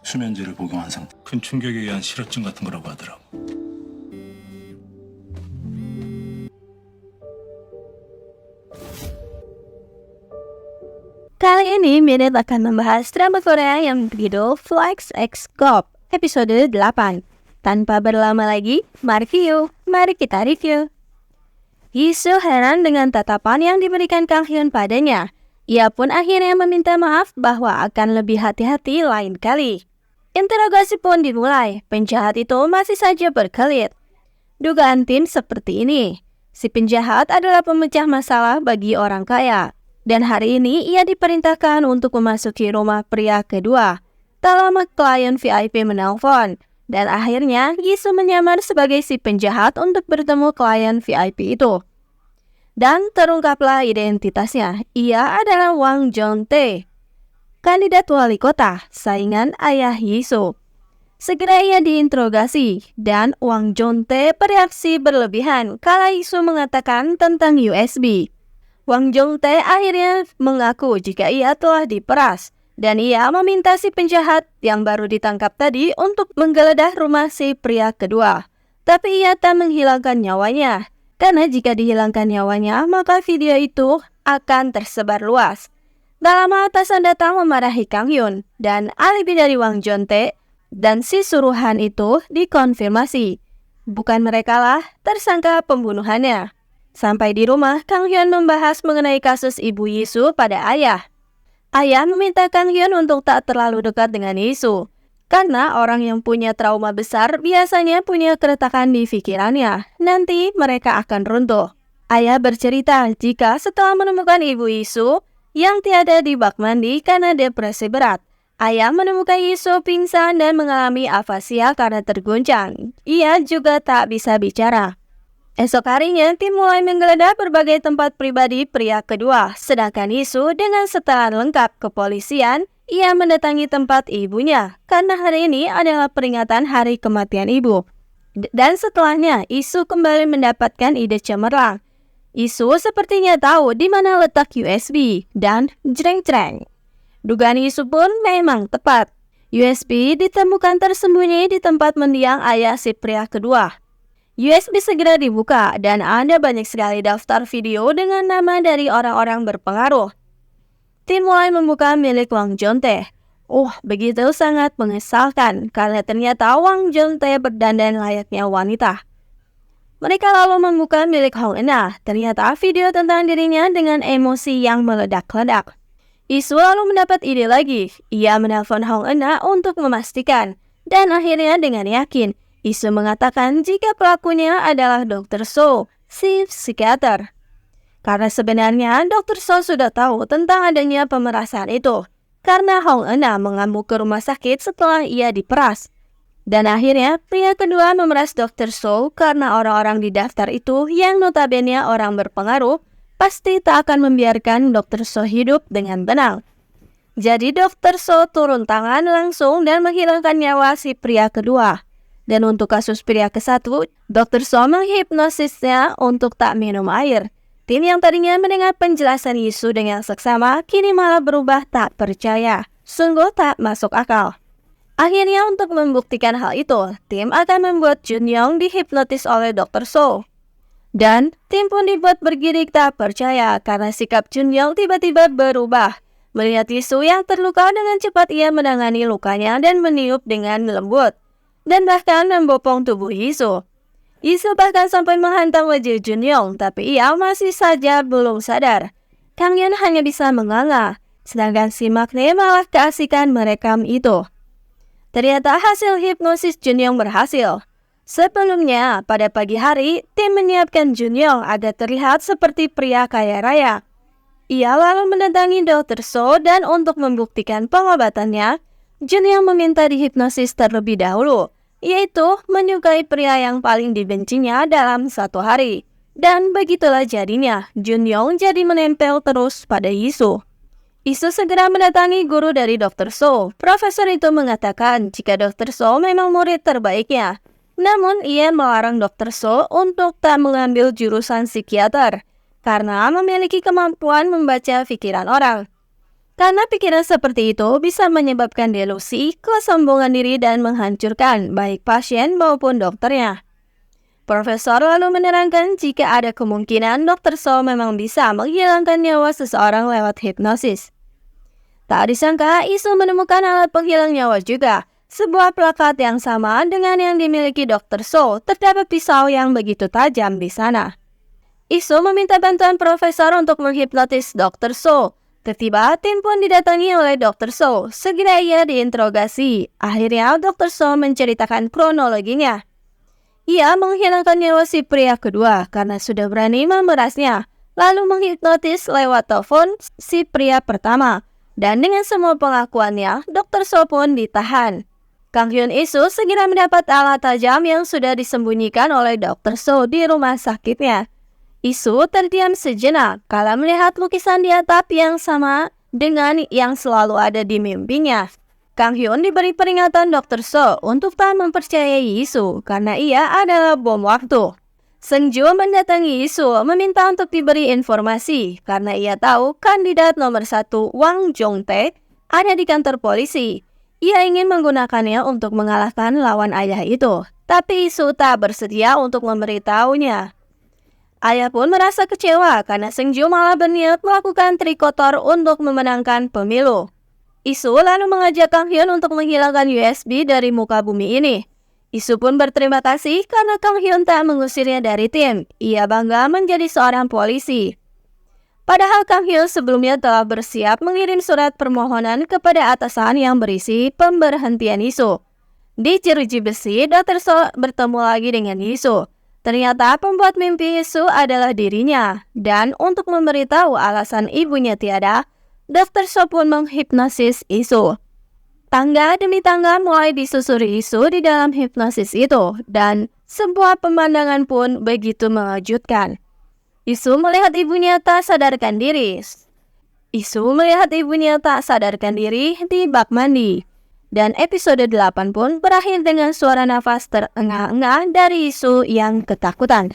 수면제를 복용한 상태. 큰 충격에 의한 실어증 같은 거라고 하더라고. Kali ini Minute akan membahas drama Korea yang berjudul Flex X Cop episode 8. Tanpa berlama lagi, mari kita review. Jisoo heran dengan tatapan yang diberikan Kang Hyun padanya. Ia pun akhirnya meminta maaf bahwa akan lebih hati-hati lain kali. Interogasi pun dimulai, penjahat itu masih saja berkelit. Dugaan tim seperti ini, si penjahat adalah pemecah masalah bagi orang kaya. Dan hari ini ia diperintahkan untuk memasuki rumah pria kedua. Tak lama klien VIP menelpon, dan akhirnya Jisoo menyamar sebagai si penjahat untuk bertemu klien VIP itu. Dan terungkaplah identitasnya, ia adalah Wang Jong-tae, kandidat wali kota, saingan ayah Jisoo. Segera ia diinterogasi, dan Wang Jong-tae bereaksi berlebihan kala Jisoo mengatakan tentang USB. Wang Jong-tae akhirnya mengaku jika ia telah diperas, dan ia meminta si penjahat yang baru ditangkap tadi untuk menggeledah rumah si pria kedua. Tapi ia tak menghilangkan nyawanya, karena jika dihilangkan nyawanya, maka video itu akan tersebar luas. Tak lama atasan datang memarahi Kang Hyun, dan alibi dari Wang Jong-tae dan si suruhan itu dikonfirmasi. Bukan merekalah tersangka pembunuhannya. Sampai di rumah, Kang Hyun membahas mengenai kasus ibu Jisoo pada ayah. Ayah meminta Kang Hyun untuk tak terlalu dekat dengan Jisoo, karena orang yang punya trauma besar biasanya punya keretakan di pikirannya. Nanti mereka akan runtuh. Ayah bercerita jika setelah menemukan ibu Jisoo yang tiada di bak mandi karena depresi berat, ayah menemukan Jisoo pingsan dan mengalami afasia karena terguncang. Ia juga tak bisa bicara. Esok harinya, tim mulai menggeledah berbagai tempat pribadi pria kedua. Sedangkan Jisoo dengan setelan lengkap kepolisian, ia mendatangi tempat ibunya. Karena hari ini adalah peringatan hari kematian ibu. Dan setelahnya, Jisoo kembali mendapatkan ide cemerlang. Jisoo sepertinya tahu di mana letak USB dan jreng-jreng. Dugaan Jisoo pun memang tepat. USB ditemukan tersembunyi di tempat mendiang ayah si pria kedua. USB segera dibuka dan ada banyak sekali daftar video dengan nama dari orang-orang berpengaruh. Tim mulai membuka milik Wang Jong-tae. Begitu sangat mengesalkan karena ternyata Wang Jong-tae berdandan layaknya wanita. Mereka lalu membuka milik Hong Euna. Ternyata video tentang dirinya dengan emosi yang meledak-ledak. Jisoo lalu mendapat ide lagi. Ia menelpon Hong Euna untuk memastikan. Dan akhirnya dengan yakin, Jisoo mengatakan jika pelakunya adalah Dr. So, si psikiater. Karena sebenarnya Dr. So sudah tahu tentang adanya pemerasan itu, karena Hong Euna mengamuk ke rumah sakit setelah ia diperas. Dan akhirnya pria kedua memeras Dr. So karena orang-orang di daftar itu yang notabene orang berpengaruh pasti tak akan membiarkan Dr. So hidup dengan tenang. Jadi Dr. So turun tangan langsung dan menghilangkan nyawa si pria kedua. Dan untuk kasus pria ke-1, Dr. So menghipnosisnya untuk tak minum air. Tim yang tadinya mendengar penjelasan Jisoo dengan seksama, kini malah berubah tak percaya. Sungguh tak masuk akal. Akhirnya untuk membuktikan hal itu, tim akan membuat Junyoung dihipnotis oleh Dr. So. Dan tim pun dibuat bergidik tak percaya karena sikap Junyoung tiba-tiba berubah. Melihat Jisoo yang terluka dengan cepat ia menangani lukanya dan meniup dengan lembut. Dan bahkan membopong tubuh Jisoo. Jisoo bahkan sampai menghantam wajah Junyoung, tapi ia masih saja belum sadar. Kang Hyun hanya bisa menganga, sedangkan si Maknae malah keasikan merekam itu. Ternyata hasil hipnosis Junyoung berhasil. Sebelumnya, pada pagi hari, tim menyiapkan Junyoung agar terlihat seperti pria kaya raya. Ia lalu mendatangi Dr. So dan untuk membuktikan pengobatannya, Junyoung meminta dihipnosis terlebih dahulu, yaitu menyukai pria yang paling dibencinya dalam satu hari. Dan begitulah jadinya, Junyoung jadi menempel terus pada Jisoo. Jisoo segera mendatangi guru dari Dr. So. Profesor itu mengatakan jika Dr. So memang murid terbaiknya. Namun ia melarang Dr. So untuk tak mengambil jurusan psikiater, karena memiliki kemampuan membaca pikiran orang. Karena pikiran seperti itu bisa menyebabkan delusi, kesombongan diri, dan menghancurkan baik pasien maupun dokternya. Profesor lalu menerangkan jika ada kemungkinan Dr. So memang bisa menghilangkan nyawa seseorang lewat hipnosis. Tak disangka, Isu menemukan alat penghilang nyawa juga. Sebuah plakat yang sama dengan yang dimiliki Dr. So, terdapat pisau yang begitu tajam di sana. Isu meminta bantuan profesor untuk menghipnotis Dr. So. Tiba-tiba, tim pun didatangi oleh Dr. So. Segera ia diinterogasi. Akhirnya, Dr. So menceritakan kronologinya. Ia menghilangkan nyawa si pria kedua karena sudah berani memerasnya, lalu menghipnotis lewat telepon si pria pertama. Dan dengan semua pengakuannya, Dr. So pun ditahan. Kang Hyun Isu segera mendapat alat tajam yang sudah disembunyikan oleh Dr. So di rumah sakitnya. Isu terdiam sejenak kala melihat lukisan di atap yang sama dengan yang selalu ada di mimpinya. Kang Hyun diberi peringatan Dr. So untuk tak mempercayai Isu karena ia adalah bom waktu. Seng Jo mendatangi Isu meminta untuk diberi informasi karena ia tahu kandidat nomor 1 Wang Jong-tae ada di kantor polisi. Ia ingin menggunakannya untuk mengalahkan lawan ayah itu, tapi Isu tak bersedia untuk memberitahunya. Ayah pun merasa kecewa karena Seng Jo malah berniat melakukan trik kotor untuk memenangkan pemilu. Isu lalu mengajak Kang Hyun untuk menghilangkan USB dari muka bumi ini. Isu pun berterima kasih karena Kang Hyun tak mengusirnya dari tim. Ia bangga menjadi seorang polisi. Padahal Kang Hyun sebelumnya telah bersiap mengirim surat permohonan kepada atasan yang berisi pemberhentian Isu. Di jeruji besi, Dr. So bertemu lagi dengan Isu. Ternyata pembuat mimpi Isu adalah dirinya. Dan untuk memberitahu alasan ibunya tiada, Dr. So pun menghipnosis Isu. Tangga demi tangga mulai disusuri Isu di dalam hipnosis itu. Dan sebuah pemandangan pun begitu mengejutkan. Isu melihat ibunya tak sadarkan diri. Di bak mandi. Dan episode 8 pun berakhir dengan suara nafas terengah-engah dari Isu yang ketakutan.